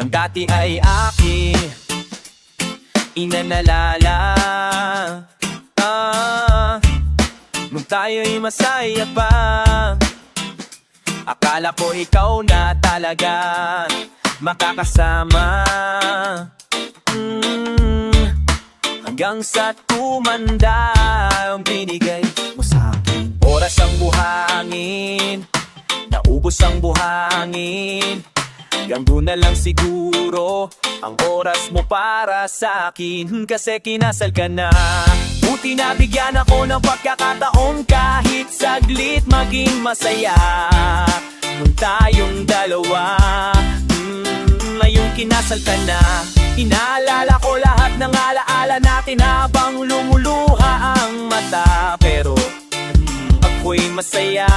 Ang dati ay aking inanalala. Nung tayo'y masaya pa, akala ko ikaw na talaga makakasama. Hanggang sa tumanda ang binigay mo sa'kin. Oras ang buhangin, naubos ang buhangin. Hanggang doon na lang siguro ang oras mo para sa'kin. Kasi kinasal ka na. Buti na bigyan ako ng pagkakataon kahit saglit maging masaya. Nung tayong dalawa, ngayong kinasal ka na. Inaalala ko lahat ng alaala natin habang lumuluha ang mata. Pero ako'y masaya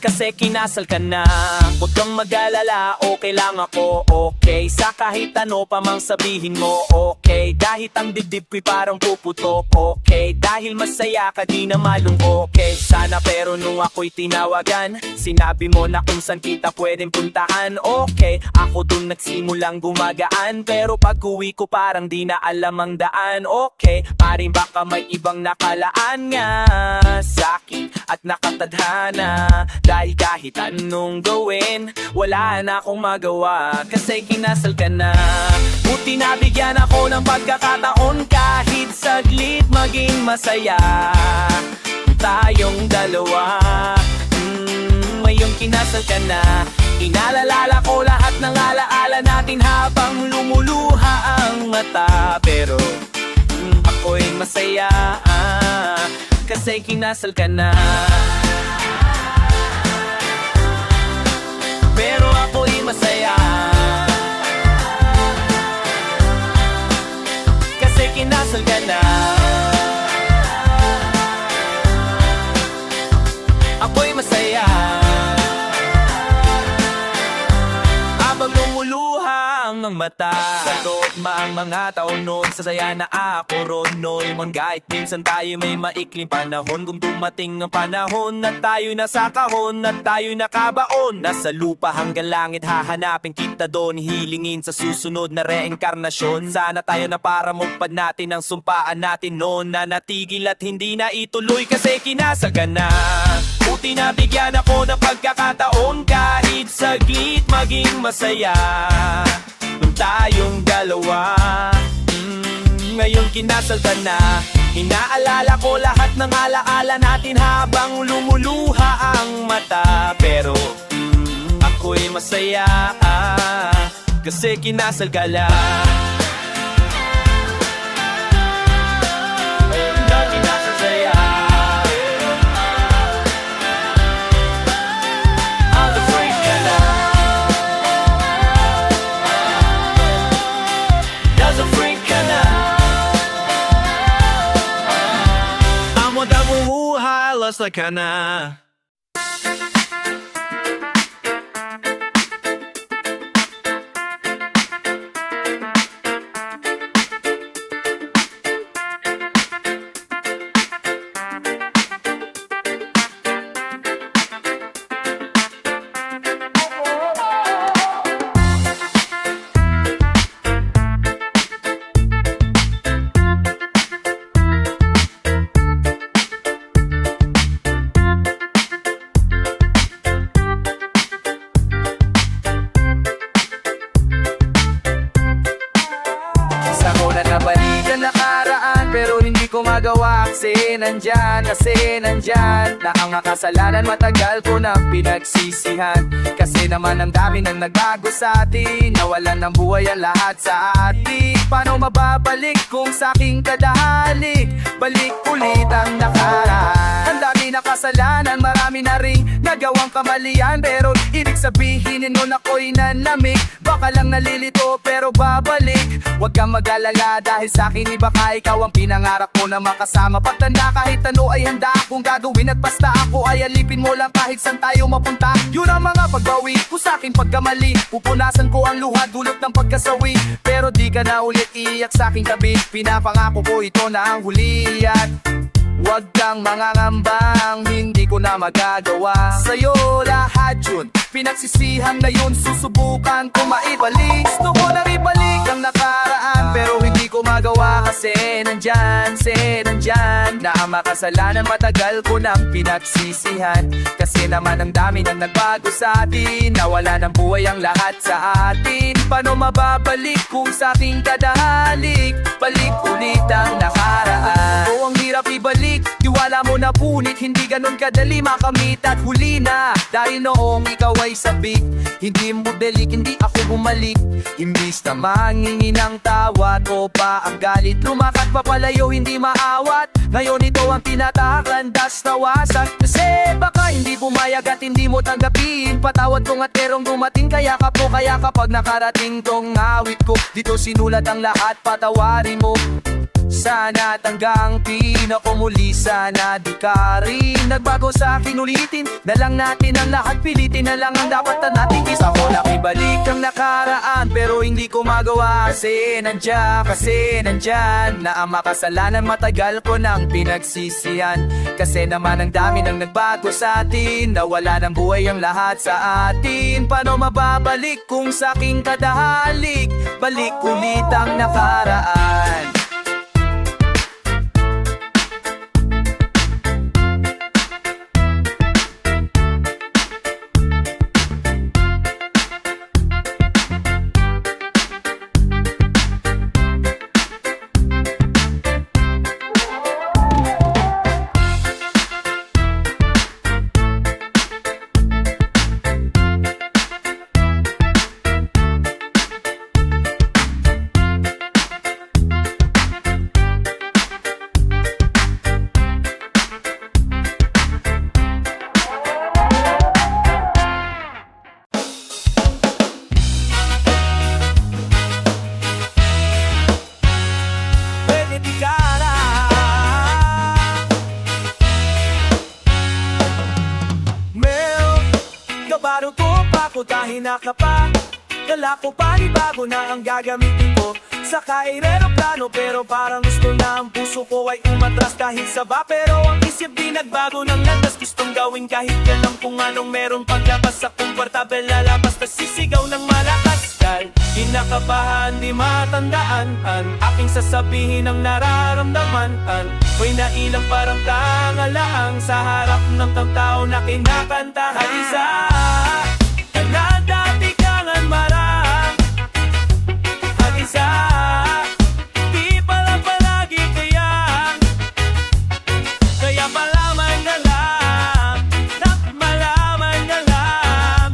kasi kinasal ka na. Huwag kang mag-alala, okay lang ako, okay. Sa kahit ano pa mang sabihin mo, okay. Dahil ang dibdib ko'y parang puputok, okay. Dahil masaya ka di na malung okay. Sana pero nung ako'y tinawagan, sinabi mo na kung saan kita pwedeng puntahan, okay. Ako dun nagsimulang gumagaan, pero pag uwi ko parang di na alam ang daan, okay. Paring baka may ibang nakalaan nga sa'kin at nakatadhana. Dahil kahit anong gawin, wala na akong magawa kasi kinasal ka na. Buti na bigyan ako ng pagkakataon kahit saglit maging masaya. Tayong dalawa, ngayong kinasal ka na. Inalalala ko lahat ng alaala natin habang lumuluha ang mata. Pero ako'y masaya kasi kinasal ka na. Pero ako'y masaya kasi kinasal ka na. Ako'y masaya habang lumuluha ang mata. Sa loob ang mga taon noon, sasaya na ako ron noon. Kahit minsan tayo may maikling panahon, kung dumating ang panahon na tayo nasa kahon, at tayo nakabaon. Nasa lupa hanggang langit, hahanapin kita doon. Hilingin sa susunod na reinkarnasyon. Sana tayo na para mupad natin ang sumpaan natin noon, na natigil at hindi na ituloy kasi kinasal ka na. Buti na bigyan ako ng pagkakataon kahit saglit maging masaya. Nung tayong dalawa, ngayong kinasal ka na. Inaalala ko lahat ng alaala natin habang lumuluha ang mata. Pero ako'y masaya kasi kinasal ka lang. Like ka na. Magawa kasi nandyan na ang kasalanan, matagal ko nang pinagsisihan. Kasi naman ang dami nang nagbago sa atin, nawalan ng buhay ang lahat sa atin. Paano mababalik kung sa aking kadahalik? Balik ulit ang nakaraan. Ang dami na kasalanan, marami na ring nagawang kamalian. Pero ibig sabihin nun ako'y nanamig. Baka lang nalilito pero babalik. Huwag kang mag-alala dahil sa akin baka ikaw ang pinangarap mo na makasama. Pagtanda kahit ano ay handa akong gagawin, at basta ako ay alipin mo lang kahit saan tayo mapunta. Yun ang mga pagbawi ko sa aking pagkamali. Pupunasan ko ang luha dulot ng pagkasawi. Pero di ka na ulit iiyak sa aking tabi. Pinapangako ko ito na ang huli at Huwag kang mangangambang, hindi ko na magagawa sa'yo lahat yun, pinagsisihan na yun, susubukan ko maibalik. Gusto ko na ibalik ang nakaraan, pero hindi ko magawa kasi nandyan na ang makasalanan matagal ko nang pinagsisihan. Kasi naman ang dami nang nagbago sa atin, nawala ng buhay ang lahat sa atin. Paano mababalik kung sa ating kadahalik? Balik ulit ang nakaraan. O ang hirap ibalik, tiwala mo na punit, hindi ganun kadali makamit at huli na. Dahil noong ikaw ay sabik, hindi mo delik, hindi ako bumalik. Imbis na mangingi ng tawad o pa ang galit, lumakat papalayo, hindi maawat. Ngayon ito ang tinatakandas na wasak. Kasi baka hindi pumayag at hindi mo tanggapin. Patawad kong at terong dumating, kaya ka po, kaya kapag nakarating tong awit ko, dito sinulat ang lahat, patawarin mo. Sana at hanggang pinakumuli, sana di ka rin nagbago sa akin, ulitin na lang natin ang lahat, pilitin na lang ang dapat na natin. Isa ko na ibalik ang nakaraan, pero hindi ko magawa kasi nandyan na ang makasalanan matagal ko nang pinagsisihan. Kasi naman ang dami nang nagbago sa atin, nawala ng buhay ang lahat sa atin. Paano mababalik kung sa aking kadahalik? Balik ulit ang nakaraan. Kabaro ko pa ko dahil nakapa, dala ko panibago na ang gagamitin ko. Sa aeroplano pero parang gusto na ang puso ko ay umatras dahil saba. Pero ang isip di nagbago ng landas, gustong gawin kahit yan lang kung anong meron paglabas sa komportable na labas. Nasisigaw ng malakas dahil inakabahan di matandaan ang aking sasabihin ang nararamdaman. Ko'y nailang parang tangalaang sa harap ng tao na kinakantahan. Isa na dati kangan marang at isa di pala palagi kaya malaman na lang, malaman na lang,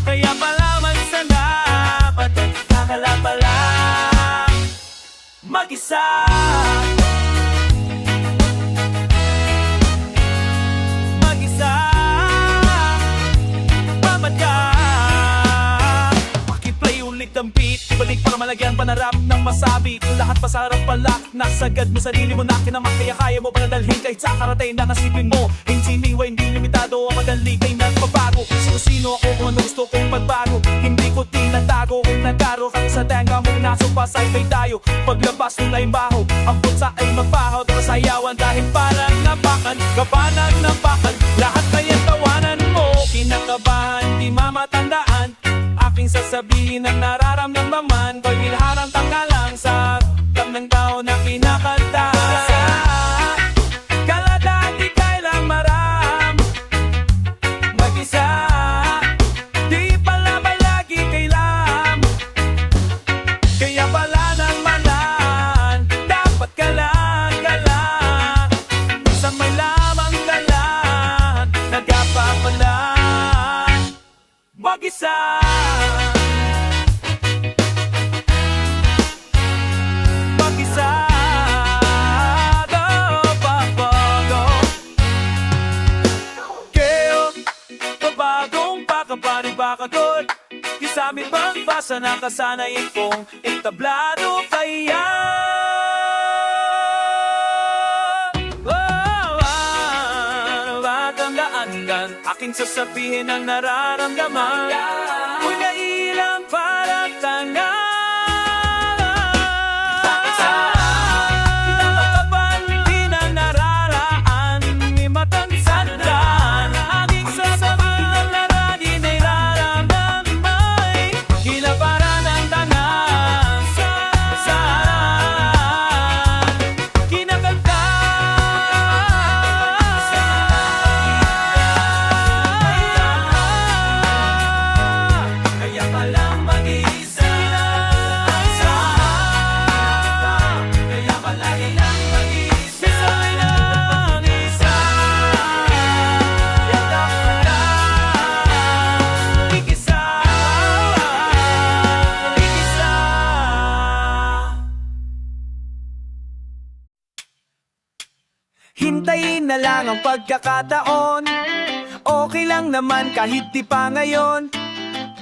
kaya malaman sana pati kakala pa lang mag-isa. Ibalik para malagyan panarap ng masabi lahat pa sa harap pala, nasagad mo sarili mo na kinamak. Kaya kaya mo pa nadalhin kahit sa karating na nasipin mo. Hinsiniwa, hindi limitado ang madali kay nagpabago. Sino ako kung ano gusto kong magbago, hindi ko tinatago. Kung nagkaro kang sa tenga mong nasupasay kay tayo, paglabas nung laimbaho ang putsa ay magbahaw. Sayawan dahil parang napakan, kapanan napakan, lahat na yan tawanan mo. Kinakabahan, di mamatandaan aking sasabihin ang nararamdaman. Ko'y bilharang tanggalang sa harap ng tao na kinakanta. Kala dati kailang maram mag-isa, di pala palagi kailam, kaya pala nang malan dapat kalang sa may lamang dalan, nagkapapalan mag-isa. Bakagod, isami bang basa na kasanayin kong entablado kaya? Tandaan aking sasabihin ang nararamdaman. Kung nailang parang tanga, kinakabahan di na nararaan. Hintayin na lang ang pagkakataon. Okay lang naman kahit di pa ngayon.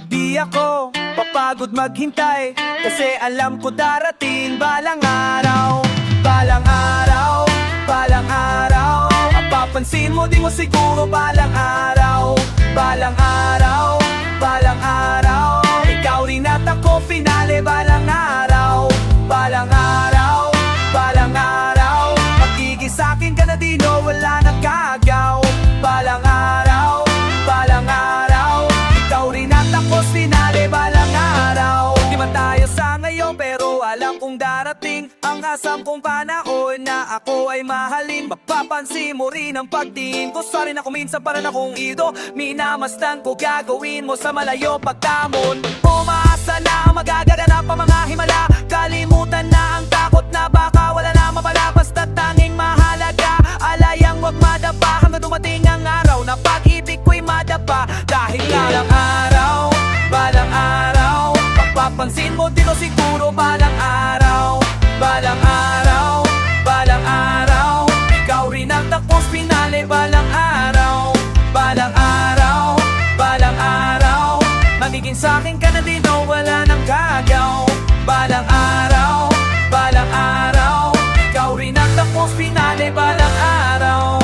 Di ako papagod maghintay, kasi alam ko darating balang araw. Balang araw, balang araw. Ang papansin mo di mo siguro balang araw. Balang araw, balang araw. Ikaw rin at ako finale balang araw. Balang araw, balang araw. Magiging sa'kin ka na di no, wala nang gagaw. Balang araw, balang araw. Ikaw rin at ako finale balang araw. Di man tayo sa ngayon pero alam kong darating ang asam kong panahon na ako ay mahalin. Mapapansin mo rin ang pagtingin ko. Sorry na kung minsan parang akong ido. Minamasdan ko gagawin mo sa malayo pagtamon. Umaasa na magaganap ang mga himala. Kalimutan na ang takot na baka wala na mapala. Basta tanging mahalaga, alayang wag madapa hanggang dumating ang araw na pag-ibig ko'y madapa. Dahil balang araw, balang araw. Pagpapansin mo din o siguro balang araw. Balang araw, balang araw. Ikaw rin ang takos pinali balang araw. Balang araw, balang araw. Magiging sa'kin ka na din o wala nang gagaw. Balang araw, balang araw. Ikaw rin ang takos pinali balang araw.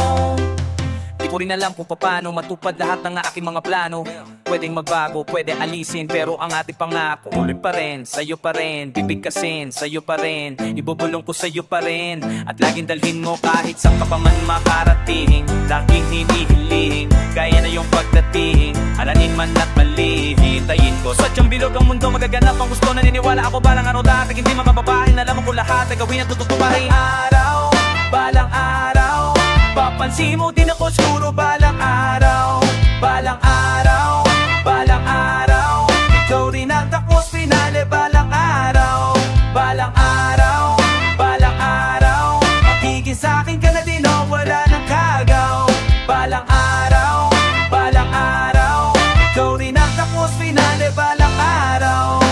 Di ko rin alam kung paano matupad lahat ng aking mga plano. Pwedeng magbago, pwede alisin, pero ang ating pangako tuloy pa rin, sa'yo pa rin. Bibigkasin, sa'yo pa rin. Ibubulong ko sa'yo pa rin. At laging dalhin mo kahit saan ka pa man makarating. Laging hinihiling, kaya na yung pagdating. Alanin man at mali, hintayin ko. Sadyang bilog ang mundo, magaganap ang gusto. Naniniwala ako balang araw dati, hindi mapapabahin. Alam ko lahat, gagawin at tututuparin. Araw, balang araw. Papansin mo din ako siguro balang araw. Balang araw, balang araw. Ikaw rin at ako finale balang araw. Balang araw, balang araw. Magiging sa'kin ka na din o wala nang kagaw. Balang araw, balang araw. Ikaw rin at ako finale balang araw.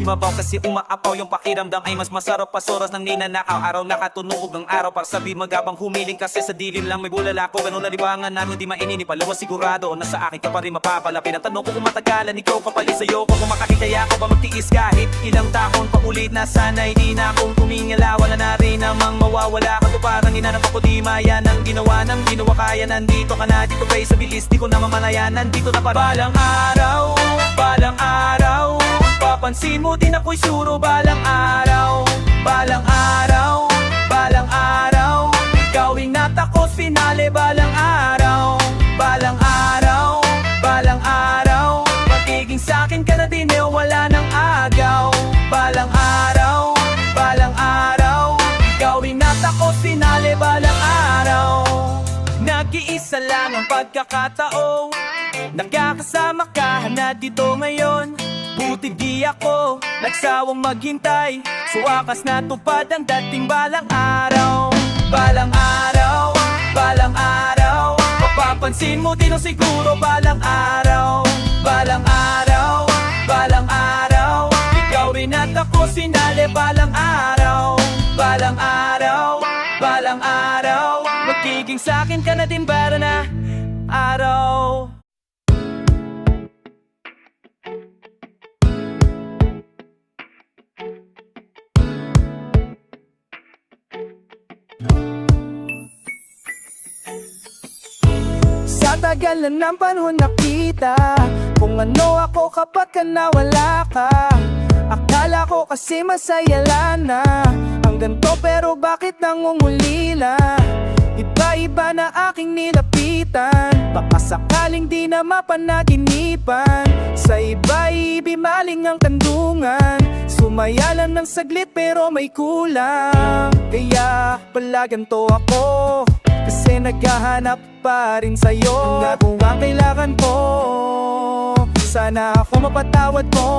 Mabaw kasi umaapaw yung pakiramdam ay mas masarap pas oras ng ninanakaw. Araw nakatunog ng araw para sabi magabang humiling kasi sa dilim lang may bulala ko. Ganun na libangan na hindi mainini palawas sigurado na sa akin ka pa rin mapapalapin. Ang tanong ko kung matagalan ikaw papalit sa'yo ko. Kung makakitaya ko ba magtiis kahit ilang taon pa ulit na sana'y di na akong tumingala. Wala na rin namang mawawala ka to parang inanap ako di maya ng ginawa ng ginawa kaya. Nandito ka na dito kay sa bilis di ko na mamalayan. Nandito na para balang araw, balang araw. Papansin mo din ako'y suro balang araw. Balang araw, balang araw. Ikaw inat ako's finale balang araw. Balang araw, balang araw. Magiging sa'kin ka na din eh wala nang agaw. Balang araw, balang araw. Ikaw inat ako's finale balang araw. Nag-iisa lang ang pagkakataon. Nagkakasama ka na dito ngayon. Buti di ako nagsawang maghintay. So wakas natupad ang dating balang araw. Balang araw, balang araw. Mapapansin mo din o siguro balang araw. Balang araw, balang araw. Ikaw rin at ako sinali balang araw. Balang araw, balang araw. Magiging sa'kin ka na din bara na araw. Sa tagal na ng panahon nakita kung ano ako kapag ka nawala ka. Akala ko kasi masaya lang na ang ganito pero bakit nangungulila? Iba-iba na aking nilapitan. Baka sakaling di na mapanaginipan. Sa iba ibimaling ang kandungan. Sumaya lang ng saglit pero may kulang. Kaya pala ganito ako kasi naghahanap pa rin sa'yo. Hanggat ang kailangan ko. Sana ako mapatawad mo.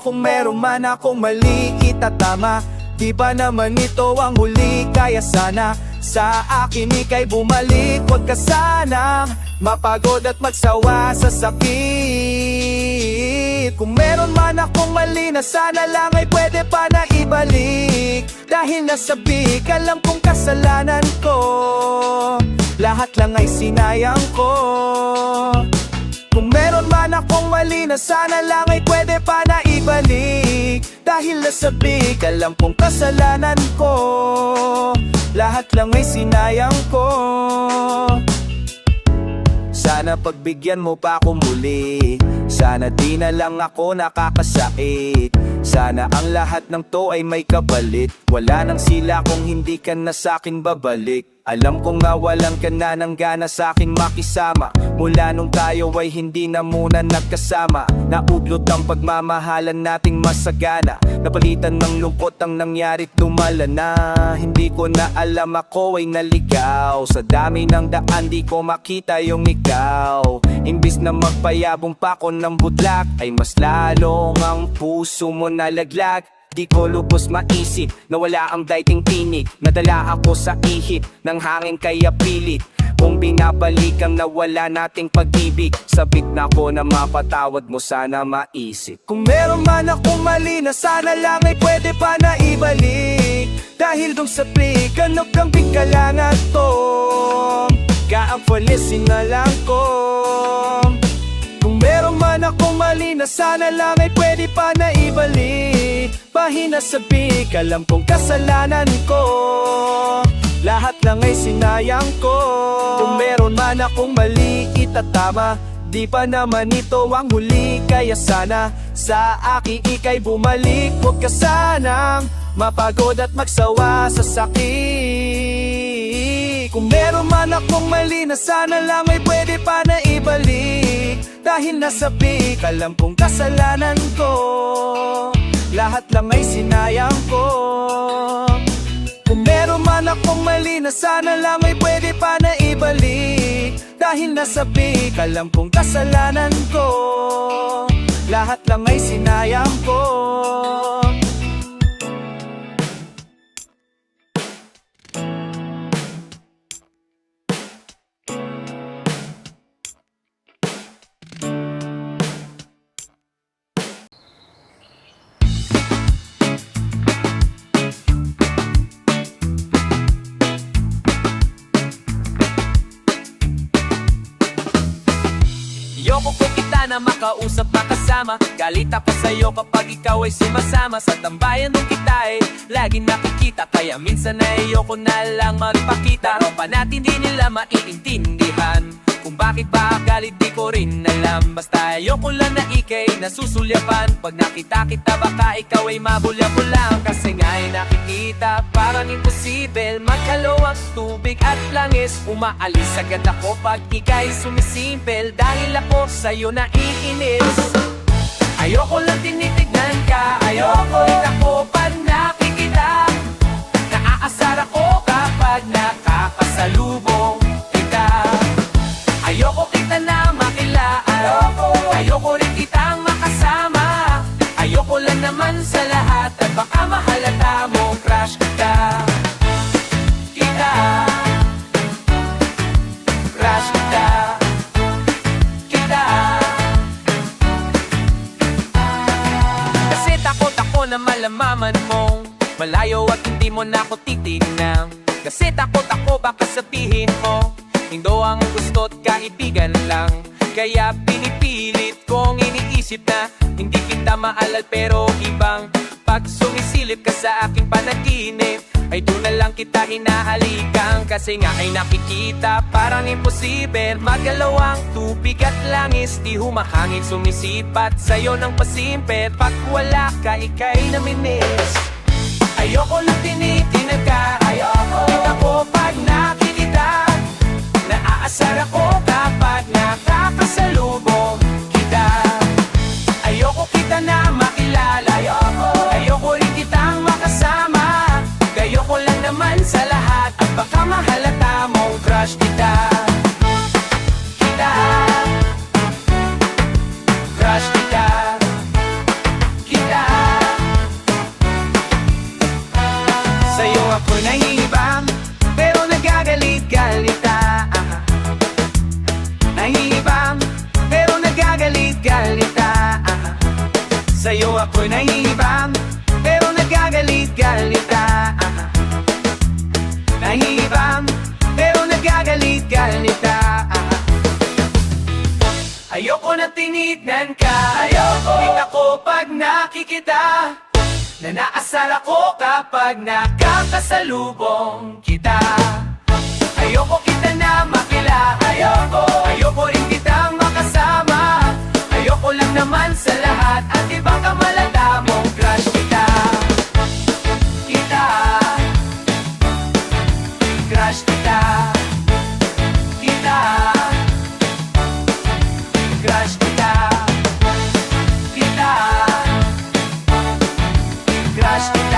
Kung meron man akong mali itatama. Di ba naman ito ang huli? Kaya sana sa akin ika'y bumalik. Huwag ka sanang mapagod at magsawa sa sakit. Kung meron man akong mali na sana lang ay pwede pa na ibalik. Dahil nasabi ka lang kung kasalanan ko, lahat lang ay sinayang ko. Kung meron man akong mali na sana lang ay pwede pa na ibalik. Dahil nasabi ka lang kung kasalanan ko, lahat lang ay sinayang ko. Sana pagbigyan mo pa ako muli, sana di na lang ako nakakasait. Sana ang lahat ng to ay may kapalit. Wala nang sila kung hindi ka na sa'kin babalik. Alam kong nawalan ka na ng gana sa'king makisama. Mula nung tayo ay hindi na muna nagkasama. Naublot ang pagmamahalan nating masagana. Napalitan ng lungkot ang nangyarit lumala na. Hindi ko na alam ako ay naligaw. Sa dami ng daan di ko makita yung ikaw. Imbis na magpayabong pa ko ng budlak, ay mas lalong ang puso mo nalaglag. Di ko lubos maisip na wala ang dating tinig. Nadala ako sa ihip ng hangin kaya pilit kung binabalik ang nawala nating pag-ibig. Sabik na ko na mapatawad mo, sana maisip. Kung meron man akong mali na sana lang ay pwede pa na ibalik. Dahil dong sa plikan kang bigkalangan to, kaapalisin na lang ko. Kung meron man akong mali na sana lang ay pwede pa na ibalik. Pahinasabi ka lang kung kasalanan ko, lahat lang ay sinayang ko. Kung meron man akong mali itatama, di pa naman ito ang huli. Kaya sana sa aking ika'y bumalik. Huwag ka sanang mapagod at magsawa sa sakit. Kung meron man akong mali na sana lang ay pwede pa na ibalik. Dahil nasabi ka lang kung kasalanan ko, lahat lang ay sinayang ko. Kung meron man akong mali na sana lang ay pwede pa na ibalik. Dahil nasabi ka lang kung kasalanan ko, lahat lang ay sinayang ko. Ayoko ko kita na makausap makasama. Galit ako sa'yo kapag ikaw ay sumasama. Sa tambayan nung kita ay lagi nakikita. Kaya minsan na ayoko na lang magpakita. Pero pa natin di nila maiintindihan kung bakit ba galit di ko rin alam. Basta ayoko lang na ikay nasusulyapan. Pag nakita kita baka ikaw ay mabulya-bulang. Kasi nga ay nakikita parang imposible magkalawang tubig at langis. Umaalis agad ako pag ikay sumisimpel. Dahil ako sa'yo naiinis. Ayoko lang tinitignan ka, ayoko rin ako pag nakikita. Naaasar ako kapag nakakasalubong kita. Ayoko kita na makilaan, ayoko rin kitang makasama. Ayoko lang naman sa lahat at baka mahalata mo crush kita. Crush kita. Kasi takot ako na malamaman mong malayo at hindi mo na ako titignan. Kasi takot ako baka sabihin mo Indo ang gusto't kaibigan lang. Kaya pinipilit kong iniisip na hindi kita maalal pero ibang pag sumisilip ka sa aking panaginip ay doon na lang kita hinahalikan. Kasi nga ay nakikita parang imposible magalaw ang tubig at langis. Di humahangin sumisipat sa'yo ng pasimper. Pag wala ka ika'y naminis. Ayoko lang tinitingnan ka, ayoko kita ko pag nakikita. Naaasar ako kapag nakakasalubong kita. Ayoko kita na makilala, ayoko rin kitang makasama. Gayoko lang naman sa lahat at baka mahalata mong crush kita. Crush kita. Sa'yo ako'y nahihibang, Sa'yo ako'y nahihibang, pero nagagalit-galita. Nahihibang, pero nagagalit-galita. Ayoko na tinignan ka, ayoko. Tingnan ko pag nakikita, na naasar ako kapag nakakasalubong kita. Ayoko kita na makila, ayoko. Ayoko rin kitang makasama. Ayoko lang naman sa lahat at ibang kamalata mong crush kita. Kita, crush kita. Kita, crush kita. Kita, crush kita.